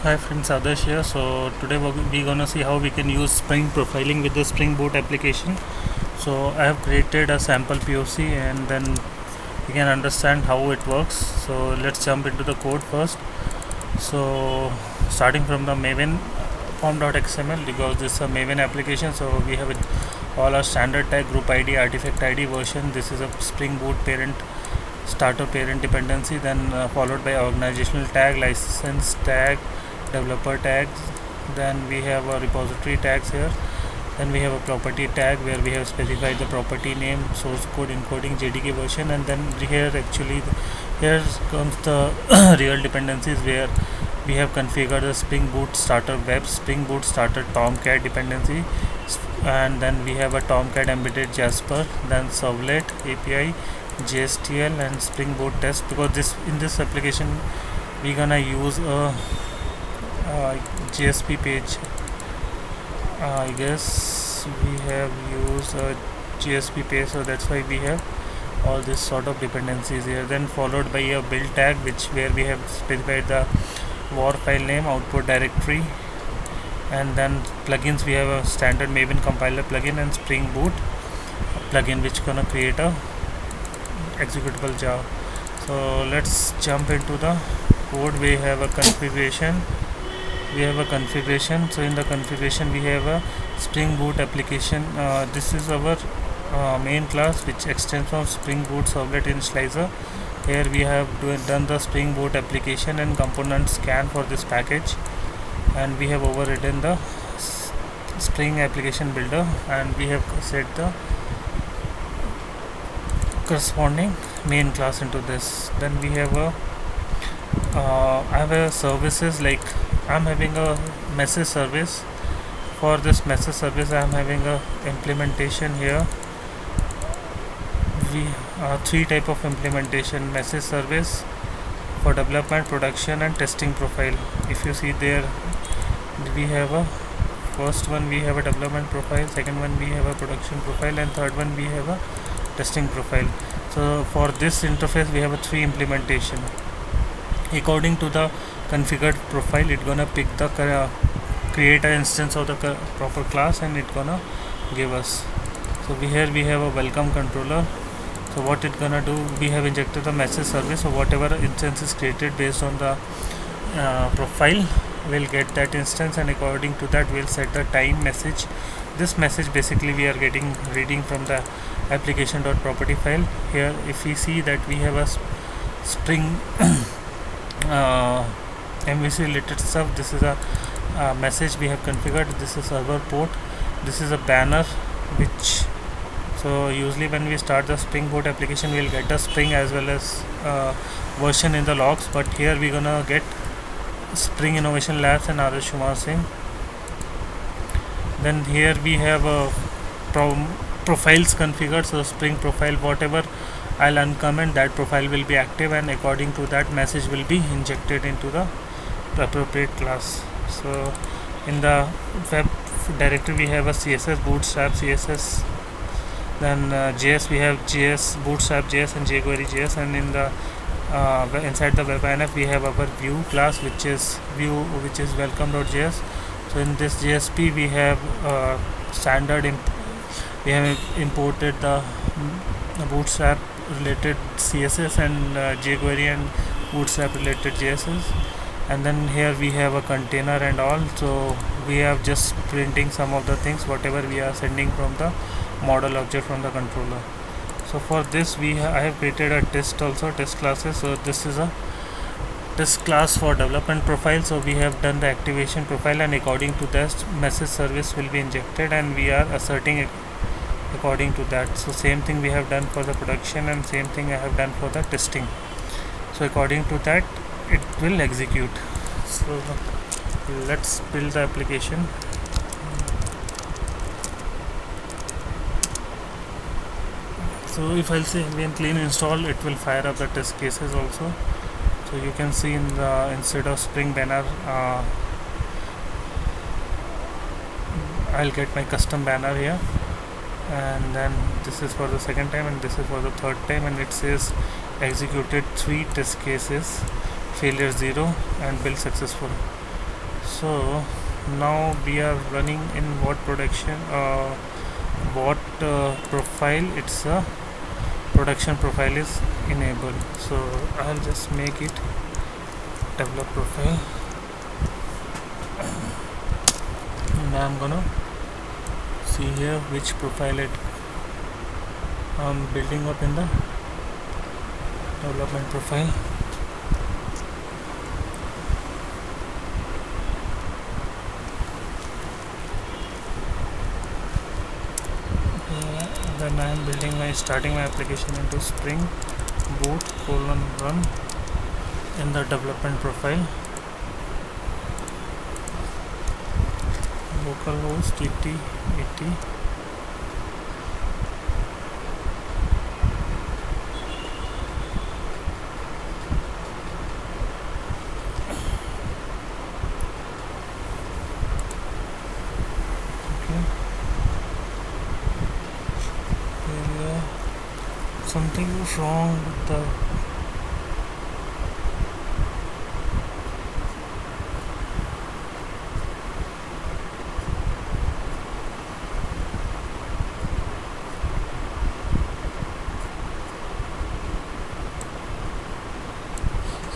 Hi friends, Adarsh here. So today we're gonna see how we can use Spring profiling with the Spring Boot application. So I have created a sample POC and then you can understand how it works. So let's jump into the code first. So starting from the Maven form.xml, because this is a Maven application, so we have all our standard tag, group ID, artifact ID, version. This is a Spring Boot parent starter parent dependency, then followed by organizational tag, license tag, developer tags, then we have a repository tags here, then we have a property tag where we have specified the property name, source code, encoding, JDK version, and then here here comes the real dependencies where we have configured the Spring Boot starter web, Spring Boot starter Tomcat dependency, and then we have a Tomcat embedded Jasper, then servlet API, JSTL, and Spring Boot test. Because in this application we're gonna use a JSP page. I guess we have used a JSP page, so that's why we have all this sort of dependencies here. Then followed by a build tag, where we have specified the war file name, output directory, and then plugins. We have a standard Maven compiler plugin and Spring Boot plugin, which gonna create a executable jar. So let's jump into the code. We have a configuration. So in the configuration we have a Spring Boot application. This is our main class, which extends from Spring Boot servlet initializer. Here we have done the Spring Boot application and component scan for this package, and we have overridden the Spring application builder, and we have set the corresponding main class into this. Then we have I have a services, like I'm having a message service. For this message service I'm having a implementation here. We three type of implementation: message service for development, production, and testing profile. If you see there, we have a first one, we have a development profile, second one we have a production profile, and third one we have a testing profile. So for this interface we have a three implementation. According to the configured profile, it gonna pick the create an instance of the proper class, and it gonna give us. So here we have a welcome controller. So what it gonna do, we have injected the message service, so whatever instance is created based on the profile, we'll get that instance, and according to that we'll set the time message. This message basically we are reading from the application.property file. Here if we see that we have a Spring MVC related stuff, this is a message we have configured. This is server port, this is a banner, which, so usually when we start the Spring Boot application we'll get the Spring as well as version in the logs, but here we're gonna get Spring Innovation Labs and Adarsh Kumar Singh. Then here we have profiles configured, so Spring profile, whatever I'll uncomment, that profile will be active, and according to that message will be injected into the appropriate class. So in the web directory we have a CSS, bootstrap CSS, then JS, we have JS, bootstrap JS, and jQuery JS, and in the inside the web INF we have our view class, which is welcome.js. So in this JSP we have standard we have imported the bootstrap related CSS and jQuery and bootstrap related JSs, and then here we have a container and all. So we have just printing some of the things whatever we are sending from the model object from the controller. So for this I have created a test classes. So this is a test class for development profile. So we have done the activation profile, and according to that message service will be injected, and we are asserting according to that. So same thing we have done for the production, and same thing I have done for the testing. So according to that it will execute. So let's build the application. So if I'll say when clean install, it will fire up the test cases also. So you can see in the instead of Spring banner, I'll get my custom banner here, and then this is for the second time and this is for the third time, and it says executed 3 test cases, failure 0, and build successful. So now we are running in what production, what profile. It's a production profile is enabled, so I'll just make it develop profile, and I'm gonna see here which profile I'm building up in the development profile. Then I am starting my application into SpringBoot :run in the development profile. Localhost 8080. Something is wrong with the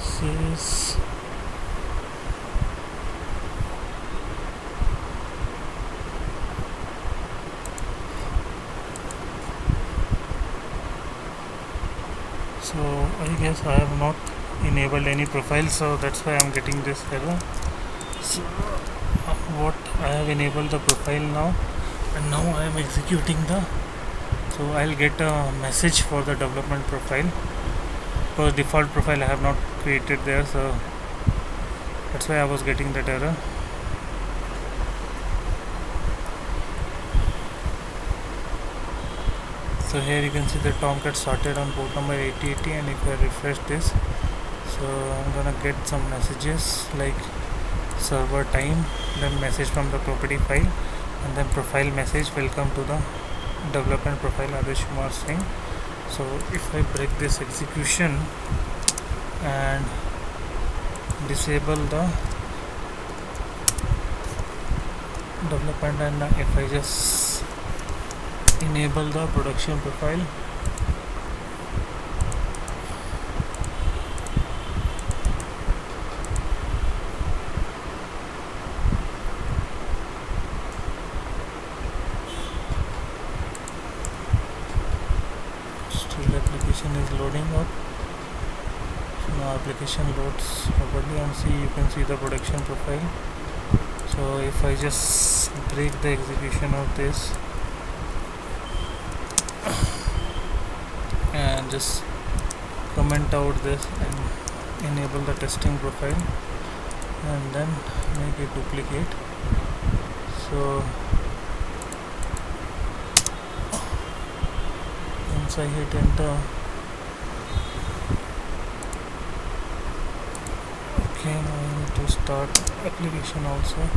says so I guess I have not enabled any profile, so that's why I'm getting this error. So what I have enabled the profile now, and now I am executing so I'll get a message for the development profile, because default profile I have not created there, so that's why I was getting that error. So here you can see the Tomcat started on port number 8080, and if I refresh this, so I'm gonna get some messages like server time, then message from the property file, and then profile message, welcome to the development profile Adarsh Singh. So if I break this execution and disable the development, and if I just enable the production profile, still application is loading up. So now application loads properly, and you can see the production profile. So if I just break the execution of this and just comment out this and enable the testing profile, and then make it duplicate. So once I hit enter, okay, now I need to start application also.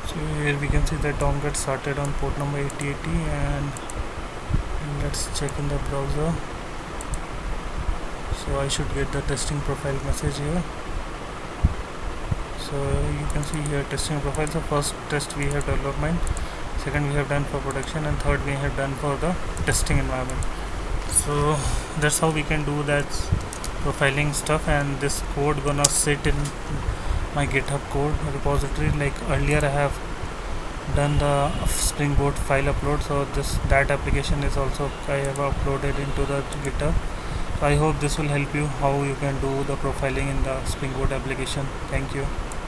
So here we can see that Tomcat started on port number 8080, and let's check in the browser. So I should get the testing profile message here. So you can see here testing profile. So first test we have development, second we have done for production, and third we have done for the testing environment. So that's how we can do that profiling stuff, and this code gonna sit in my GitHub code repository. Like earlier I have done the SpringBoot file upload, so that application is also I have uploaded into the GitHub. So I hope this will help you how you can do the profiling in the SpringBoot application. Thank you.